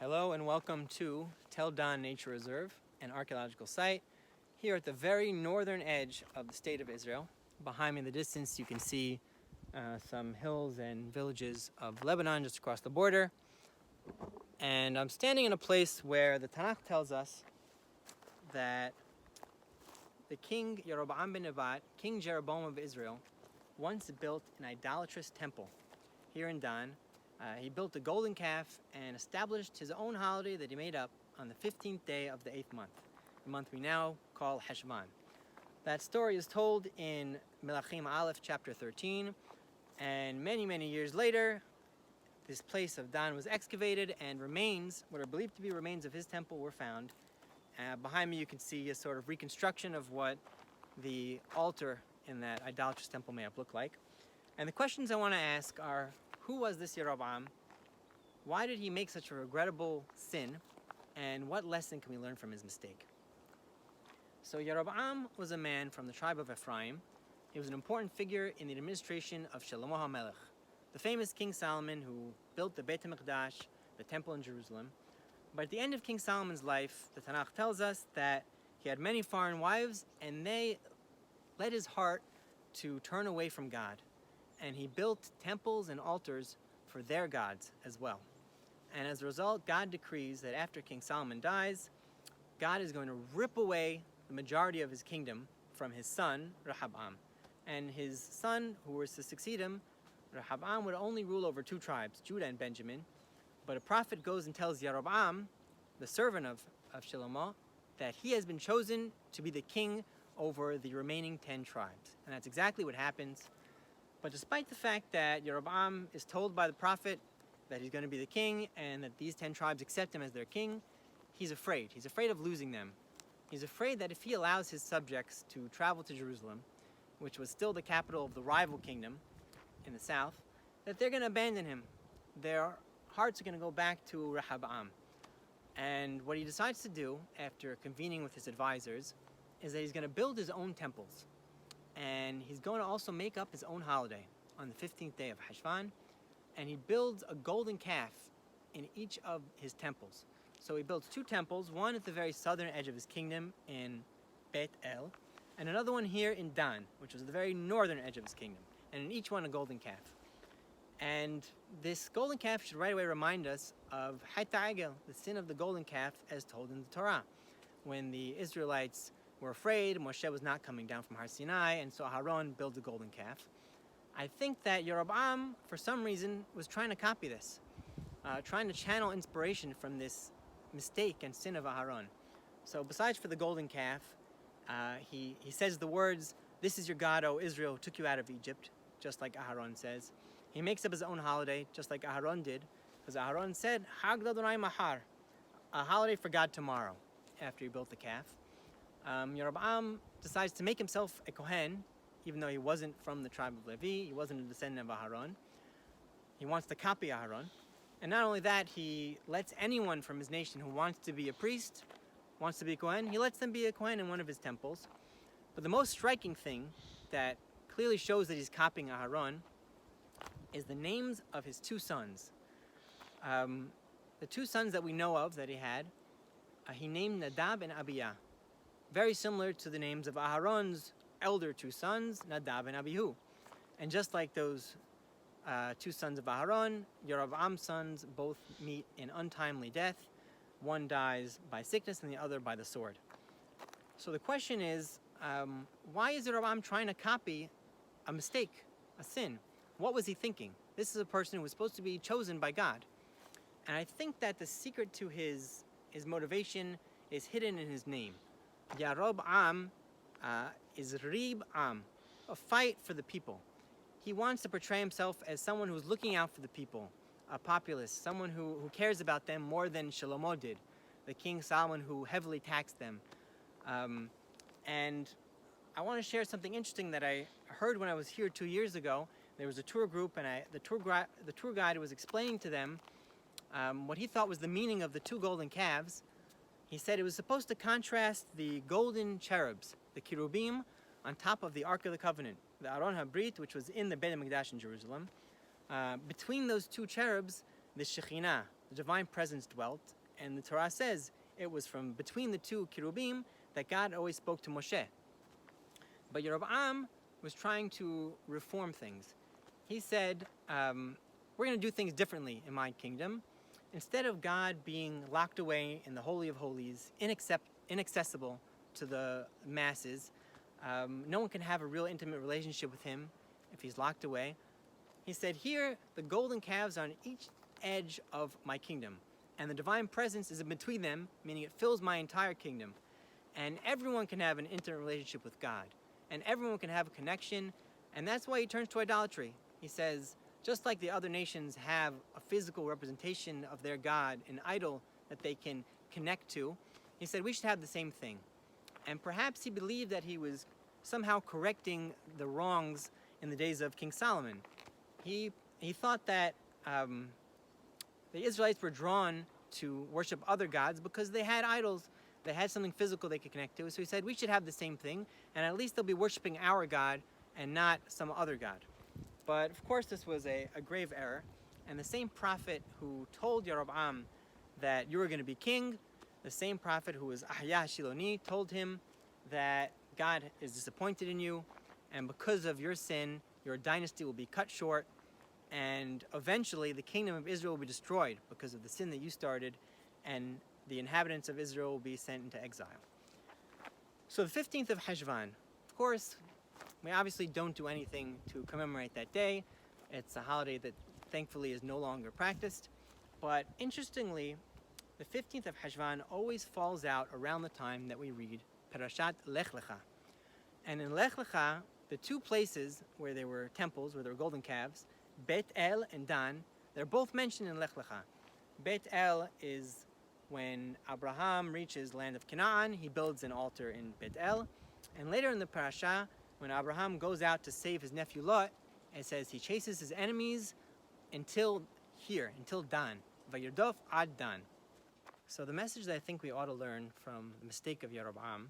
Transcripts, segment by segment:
Hello and welcome to Tel Dan Nature Reserve, an archaeological site here at the very northern edge of the state of Israel. Behind me in the distance you can see some hills and villages of Lebanon just across the border. And I'm standing in a place where the Tanakh tells us that the king Jeroboam ben Nebat, King Jeroboam of Israel, once built an idolatrous temple here in Dan. He built a golden calf and established his own holiday that he made up on the 15th day of the 8th month, the month we now call Marheshvan. That story is told in Melachim Aleph chapter 13, and many years later, this place of Dan was excavated and remains, what are believed to be remains of his temple, were found. Behind me you can see a sort of reconstruction of what the altar in that idolatrous temple may have looked like. And the questions I want to ask are, who was this Jeroboam? Why did he make such a regrettable sin? And what lesson can we learn from his mistake? So Jeroboam was a man from the tribe of Ephraim. He was an important figure in the administration of Shlomo HaMelech, the famous King Solomon who built the Beit HaMikdash, the temple in Jerusalem. But at the end of King Solomon's life, the Tanakh tells us that he had many foreign wives and they led his heart to turn away from God. And he built temples and altars for their gods as well. And as a result, God decrees that after King Solomon dies, God is going to rip away the majority of his kingdom from his son, Rehoboam. And his son, who was to succeed him, Rehoboam, would only rule over two tribes, Judah and Benjamin. But a prophet goes and tells Jeroboam, the servant of Shlomo, that he has been chosen to be the king over the remaining 10 tribes. And that's exactly what happens. But despite the fact that Jeroboam is told by the prophet that he's going to be the king and that these 10 tribes accept him as their king, he's afraid. He's afraid of losing them. He's afraid that if he allows his subjects to travel to Jerusalem, which was still the capital of the rival kingdom in the south, that they're going to abandon him. Their hearts are going to go back to Rehoboam. And what he decides to do, after convening with his advisors, is that he's going to build his own temples. And he's going to also make up his own holiday on the 15th day of Marheshvan. And he builds a golden calf in each of his temples. So he builds two temples, one at the very southern edge of his kingdom in Beit El, and another one here in Dan, which was the very northern edge of his kingdom. And in each one a golden calf. And this golden calf should right away remind us of Hayt HaEgel, the sin of the golden calf as told in the Torah. When the Israelites were afraid Moshe was not coming down from Har Sinai, and so Aaron built a golden calf. I think that Jeroboam, for some reason, was trying to copy this, trying to channel inspiration from this mistake and sin of Aaron. So besides for the golden calf, he says the words, "This is your God, O Israel, who took you out of Egypt," just like Aaron says. He makes up his own holiday, just like Aaron did, because Aaron said, "Hag l'Adonai mahar," a holiday for God tomorrow, after he built the calf. Jeroboam decides to make himself a Kohen, even though he wasn't from the tribe of Levi, he wasn't a descendant of Aaron. He wants to copy Aaron. And not only that, he lets anyone from his nation who wants to be a priest, wants to be a Kohen, he lets them be a Kohen in one of his temples. But the most striking thing that clearly shows that he's copying Aaron is the names of his two sons. The two sons that we know of that he had, he named Nadab and Abiyah. Very similar to the names of Aaron's elder two sons, Nadab and Abihu. And just like those two sons of Aaron, Jeroboam's sons both meet in untimely death. One dies by sickness and the other by the sword. So the question is, why is Jeroboam trying to copy a mistake, a sin? What was he thinking? This is a person who was supposed to be chosen by God. And I think that the secret to his motivation is hidden in his name. Jeroboam is Rib Am, a fight for the people. He wants to portray himself as someone who's looking out for the people, a populist, someone who cares about them more than Shlomo did, the King Solomon who heavily taxed them. And I want to share something interesting that I heard when I was here 2 years ago. There was a tour group, and the tour guide was explaining to them what he thought was the meaning of the two golden calves. He said it was supposed to contrast the golden cherubs, the cherubim, on top of the Ark of the Covenant, the Aron HaBrit, which was in the Beit HaMikdash in Jerusalem. Between those two cherubs, the Shekhinah, the divine presence dwelt, and the Torah says it was from between the two cherubim that God always spoke to Moshe. But Jeroboam was trying to reform things. He said, we're going to do things differently in my kingdom. Instead of God being locked away in the Holy of Holies, inaccessible to the masses, no one can have a real intimate relationship with him if he's locked away. He said, here, the golden calves are on each edge of my kingdom, and the divine presence is in between them, meaning it fills my entire kingdom. And everyone can have an intimate relationship with God, and everyone can have a connection, and that's why he turns to idolatry. He says, just like the other nations have a physical representation of their God, an idol that they can connect to, he said we should have the same thing. And perhaps he believed that he was somehow correcting the wrongs in the days of King Solomon. He thought that the Israelites were drawn to worship other gods because they had idols. They had something physical they could connect to. So he said we should have the same thing, and at least they'll be worshiping our God and not some other God. But of course this was a grave error, and the same prophet who told Jeroboam that you were going to be king, the same prophet who was Ahya Shiloni, told him that God is disappointed in you, and because of your sin, your dynasty will be cut short, and eventually the kingdom of Israel will be destroyed because of the sin that you started, and the inhabitants of Israel will be sent into exile. So the 15th of Marheshvan, of course, we obviously don't do anything to commemorate that day. It's a holiday that thankfully is no longer practiced. But interestingly, the 15th of Marheshvan always falls out around the time that we read Parashat Lech Lecha. And in Lech Lecha, the two places where there were temples, where there were golden calves, Bet El and Dan, they're both mentioned in Lech Lecha. Bet El is when Abraham reaches the land of Canaan, he builds an altar in Bet El. And later in the parasha, when Abraham goes out to save his nephew Lot, it says he chases his enemies until here, until Dan. Vayirdof ad Dan. So the message that I think we ought to learn from the mistake of Jeroboam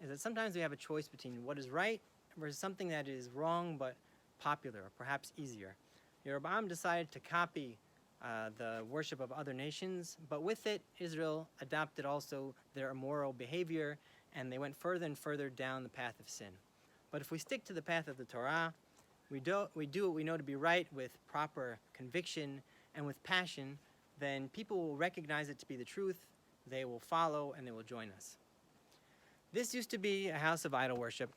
is that sometimes we have a choice between what is right versus something that is wrong but popular or perhaps easier. Jeroboam decided to copy the worship of other nations, but with it, Israel adopted also their immoral behavior, and they went further and further down the path of sin. But if we stick to the path of the Torah, we do what we know to be right with proper conviction and with passion, then people will recognize it to be the truth, they will follow, and they will join us. This used to be a house of idol worship,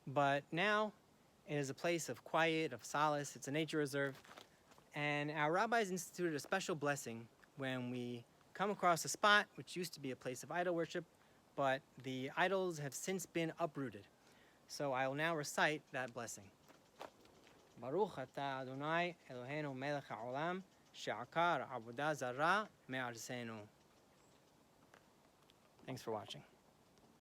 but now it is a place of quiet, of solace. It's a nature reserve. And our rabbis instituted a special blessing when we come across a spot which used to be a place of idol worship, but the idols have since been uprooted. So I will now recite that blessing. Baruch atah Adonai Eloheinu melech haolam she'akar avodah zara me'arsenu. Thanks for watching.